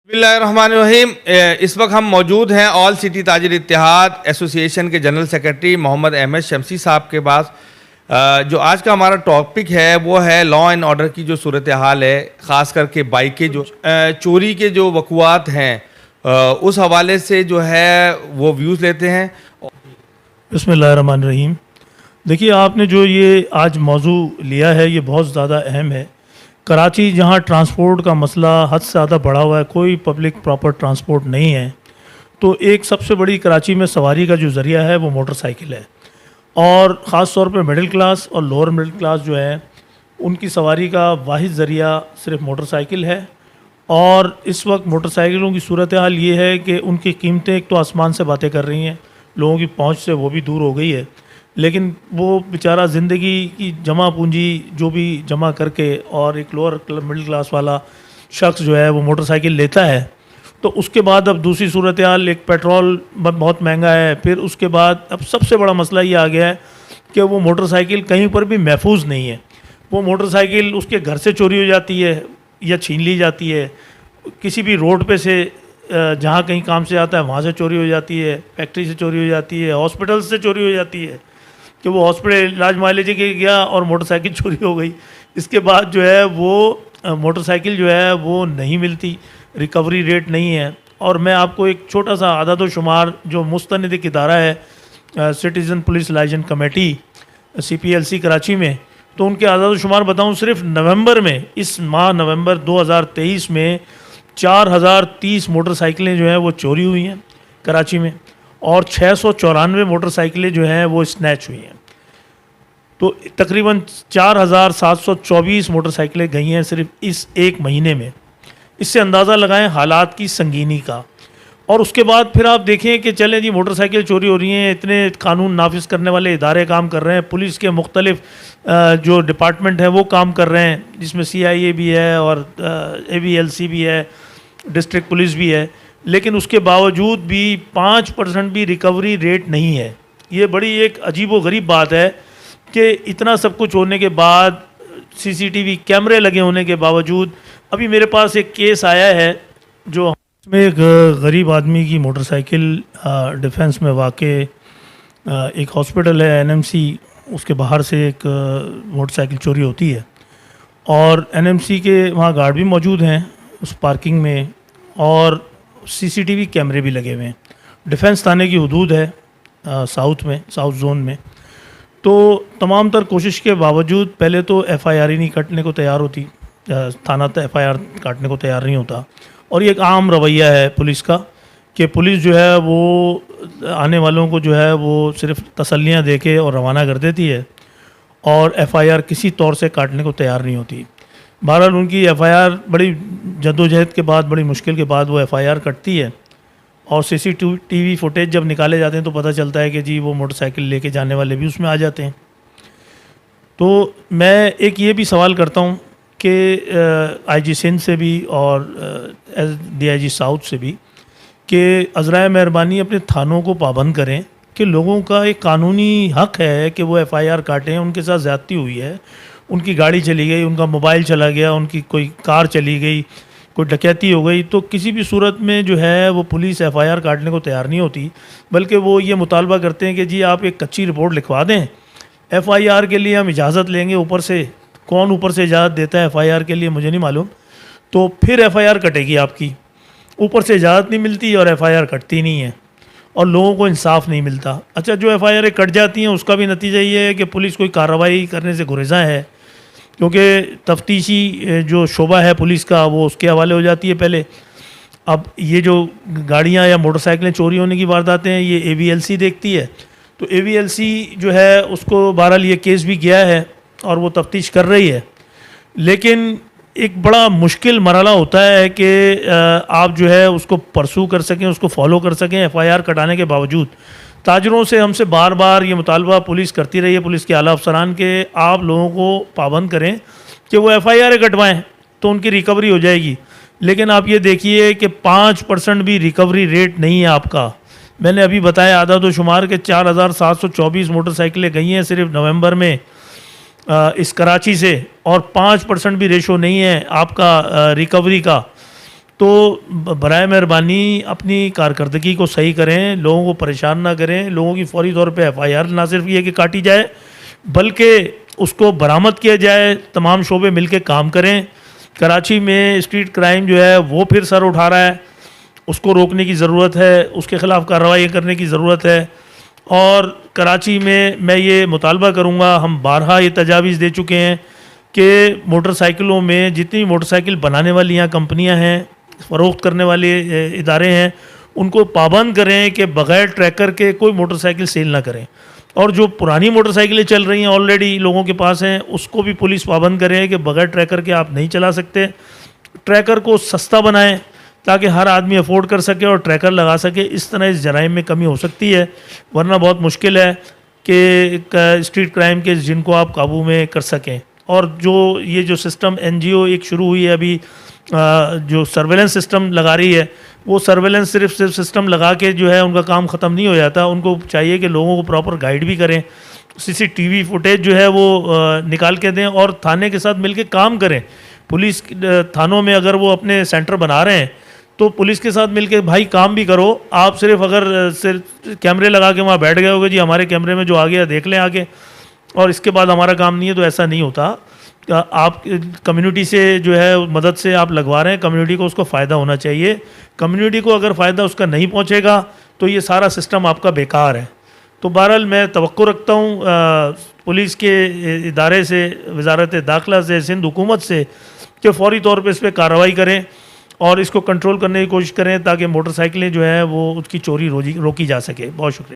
बिस्मिल्लाहिर्रहमानिर्रहीम। इस वक्त हम मौजूद हैं ऑल सिटी ताजिर इत्तेहाद एसोसिएशन के जनरल सेक्रेटरी मोहम्मद अहमद शमसी साहब के पास। जो आज का हमारा टॉपिक है वो है लॉ एंड ऑर्डर की जो सूरत हाल है, ख़ास करके बाइकें जो चोरी के जो वक़ुआत हैं उस हवाले से जो है वो व्यूज़ लेते हैं। बिस्मिल्लाहिर्रहमानिर्रहीम। देखिए, आपने जो ये आज मौजू लिया है ये बहुत ज़्यादा अहम है। कराची जहाँ ट्रांसपोर्ट का मसला हद से ज़्यादा बढ़ा हुआ है, कोई पब्लिक प्रॉपर ट्रांसपोर्ट नहीं है, तो एक सबसे बड़ी कराची में सवारी का जो ज़रिया है वो मोटरसाइकिल है। और ख़ास तौर पे मिडिल क्लास और लोअर मिडिल क्लास जो है उनकी सवारी का वाहिद ज़रिया सिर्फ मोटरसाइकिल है। और इस वक्त मोटरसाइकिलों की सूरत हाल ये है कि उनकी कीमतें एक तो आसमान से बातें कर रही हैं, लोगों की पहुंच से वो भी दूर हो गई है। लेकिन वो बेचारा ज़िंदगी की जमा पूंजी जो भी जमा करके और एक लोअर मिडिल क्लास वाला शख्स जो है वो मोटरसाइकिल लेता है, तो उसके बाद अब दूसरी सूरत हाल, एक पेट्रोल बहुत महंगा है। फिर उसके बाद अब सबसे बड़ा मसला ये आ गया है कि वो मोटरसाइकिल कहीं पर भी महफूज नहीं है। वो मोटरसाइकिल उसके घर से चोरी हो जाती है या छीन ली जाती है, किसी भी रोड पे से जहाँ कहीं काम से आता है वहाँ से चोरी हो जाती है, फैक्ट्री से चोरी हो जाती है, हॉस्पिटल से चोरी हो जाती है कि वो हॉस्पिटल इलाज मुआवजे के गया और मोटरसाइकिल चोरी हो गई। इसके बाद जो है वो मोटरसाइकिल जो है वो नहीं मिलती, रिकवरी रेट नहीं है। और मैं आपको एक छोटा सा आदाद व शुमार जो मुस्तनिद एक इदारा है citizen police liaison committee CPLC Karachi में, तो उनके आदाद व शुमार बताऊँ, सिर्फ नवंबर में, इस माह नवंबर 2023 में 4030 मोटरसाइकिलें जो हैं वो चोरी हुई हैं कराची में और 694 मोटरसाइकिलें जो हैं वो स्नैच हुई हैं। तो तकरीबन 4724 मोटरसाइकिलें गई हैं सिर्फ इस एक महीने में। इससे अंदाज़ा लगाएं हालात की संगीनी का। और उसके बाद फिर आप देखें कि चलें जी, मोटरसाइकिल चोरी हो रही हैं, इतने कानून नाफिज करने वाले इदारे काम कर रहे हैं, पुलिस के मुख्तलिफ जो डिपार्टमेंट हैं वो काम कर रहे हैं, जिसमें CIA भी है और AVLC भी है, डिस्ट्रिक्ट पुलिस भी है, लेकिन उसके बावजूद भी 5% भी रिकवरी रेट नहीं है। ये बड़ी एक अजीब व गरीब बात है कि इतना सब कुछ होने के बाद, CCTV कैमरे लगे होने के बावजूद, अभी मेरे पास एक केस आया है जो इसमें एक गरीब आदमी की मोटरसाइकिल डिफेंस में वाक़ एक हॉस्पिटल है NMC, उसके बाहर से एक मोटरसाइकिल चोरी होती है और NMC के वहाँ गार्ड भी मौजूद हैं उस पार्किंग में और CCTV कैमरे भी लगे हुए हैं। डिफेंस थाने की हदूद है साउथ में, साउथ जोन में। तो तमाम तर कोशिश के बावजूद पहले तो FIR ही नहीं कटने को तैयार होती, थाना तो FIR काटने को तैयार नहीं होता। और ये एक आम रवैया है पुलिस का कि पुलिस जो है वो आने वालों को जो है वो सिर्फ तसल्लियाँ दे के और रवाना कर देती है और FIR किसी तौर से काटने को तैयार नहीं होती। बहरहाल उनकी FIR बड़ी जद्दोजहद के बाद, बड़ी मुश्किल के बाद वो FIR कटती है और CCTV फुटेज जब निकाले जाते हैं तो पता चलता है कि जी वो मोटरसाइकिल लेके जाने वाले भी उसमें आ जाते हैं। तो मैं एक ये भी सवाल करता हूँ कि IG सिंध से भी और DIG साउथ से भी कि अज़राए मेहरबानी अपने थानों को पाबंद करें कि लोगों का एक कानूनी हक़ है कि वो FIR काटें। उनके साथ ज़्यादती हुई है, उनकी गाड़ी चली गई, उनका मोबाइल चला गया, उनकी कोई कार चली गई, कोई डकैती हो गई, तो किसी भी सूरत में जो है वो पुलिस FIR काटने को तैयार नहीं होती, बल्कि वो ये मुतालबा करते हैं कि जी आप एक कच्ची रिपोर्ट लिखवा दें, FIR के लिए हम इजाज़त लेंगे ऊपर से। कौन ऊपर से इजाज़त देता है FIR के लिए मुझे नहीं मालूम, तो फिर FIR कटेगी आपकी। ऊपर से इजाज़त नहीं मिलती और FIR कटती नहीं है और लोगों को इंसाफ नहीं मिलता। अच्छा, जो FIR कट जाती हैं उसका भी नतीजा ये है कि पुलिस कोई कार्रवाई करने से गुरेज़ा है, क्योंकि तफ्तीशी जो शोबा है पुलिस का वो उसके हवाले हो जाती है पहले। अब ये जो गाड़ियाँ या मोटरसाइकिलें चोरी होने की वारदातें हैं ये AVLC देखती है, तो AVLC जो है उसको बहरहाल ये केस भी गया है और वो तफ्तीश कर रही है। लेकिन एक बड़ा मुश्किल मरहला होता है कि आप जो है उसको परसू कर सकें, उसको फॉलो कर सकें FIR कटाने के बावजूद। ताजरों से हमसे बार बार ये मुतालबा पुलिस करती रही है, पुलिस के आला अफसरान के आप लोगों को पाबंद करें कि वो FIR कटवाएं तो उनकी रिकवरी हो जाएगी। लेकिन आप ये देखिए कि 5% भी रिकवरी रेट नहीं है आपका। मैंने अभी बताया आदाद व शुमार के 4724 मोटरसाइकिलें गई हैं सिर्फ नवंबर में इस कराची से, और 5% भी रेशो नहीं है आपका रिकवरी का। तो बराए मेहरबानी अपनी कारकर्दगी को सही करें, लोगों को परेशान ना करें, लोगों की फौरी तौर पे एफआईआर ना सिर्फ ये कि काटी जाए बल्कि उसको बरामद किया जाए, तमाम शोबे मिलके काम करें। कराची में स्ट्रीट क्राइम जो है वो फिर सर उठा रहा है, उसको रोकने की ज़रूरत है, उसके ख़िलाफ़ कार्रवाई करने की ज़रूरत है। और कराची में मैं ये मुतालबा करूँगा, हम बारहा ये तजावीज़ दे चुके हैं कि मोटरसाइकिलों में जितनी मोटरसाइकिल बनाने वाली यहाँ कंपनियाँ हैं, फ़रोख्त करने वाले इदारे हैं, उनको पाबंद करें कि बग़ैर ट्रैकर के कोई मोटरसाइकिल सेल ना करें। और जो पुरानी मोटरसाइकिलें चल रही हैं ऑलरेडी लोगों के पास हैं, उसको भी पुलिस पाबंद करे कि बग़ैर ट्रैकर के आप नहीं चला सकते। ट्रैकर को सस्ता बनाएं ताकि हर आदमी अफोर्ड कर सके और ट्रैकर लगा सके। इस तरह इस जराइम में कमी हो सकती है, वरना बहुत मुश्किल है कि स्ट्रीट क्राइम के जिनको आप काबू में कर सकें। और जो ये जो सिस्टम एनजीओ एक शुरू हुई है अभी, जो सर्वेलेंस सिस्टम लगा रही है, वो सर्वेलेंस सिर्फ सिस्टम लगा के जो है उनका काम ख़त्म नहीं हो जाता। उनको चाहिए कि लोगों को प्रॉपर गाइड भी करें, सीसीटीवी फुटेज जो है वो निकाल के दें और थाने के साथ मिलके काम करें। पुलिस थानों में अगर वो अपने सेंटर बना रहे हैं तो पुलिस के साथ मिलके भाई काम भी करो। आप सिर्फ अगर सिर्फ कैमरे लगा के वहाँ बैठ गए होगे, जी हमारे कैमरे में जो आ गया देख लें आगे, और इसके बाद हमारा काम नहीं है, तो ऐसा नहीं होता। आप कम्युनिटी से जो है मदद से आप लगवा रहे हैं, कम्युनिटी को उसको फ़ायदा होना चाहिए। कम्युनिटी को अगर फ़ायदा उसका नहीं पहुंचेगा तो ये सारा सिस्टम आपका बेकार है। तो बहरहाल मैं तवक्को रखता हूँ पुलिस के इदारे से, वजारत दाखिला से, सिंध हुकूमत से, कि फ़ौरी तौर पे इस पर कार्रवाई करें और इसको कंट्रोल करने की कोशिश करें ताकि मोटरसाइकिलें जो हैं वो उसकी चोरी रोकी जा सके। बहुत शुक्रिया।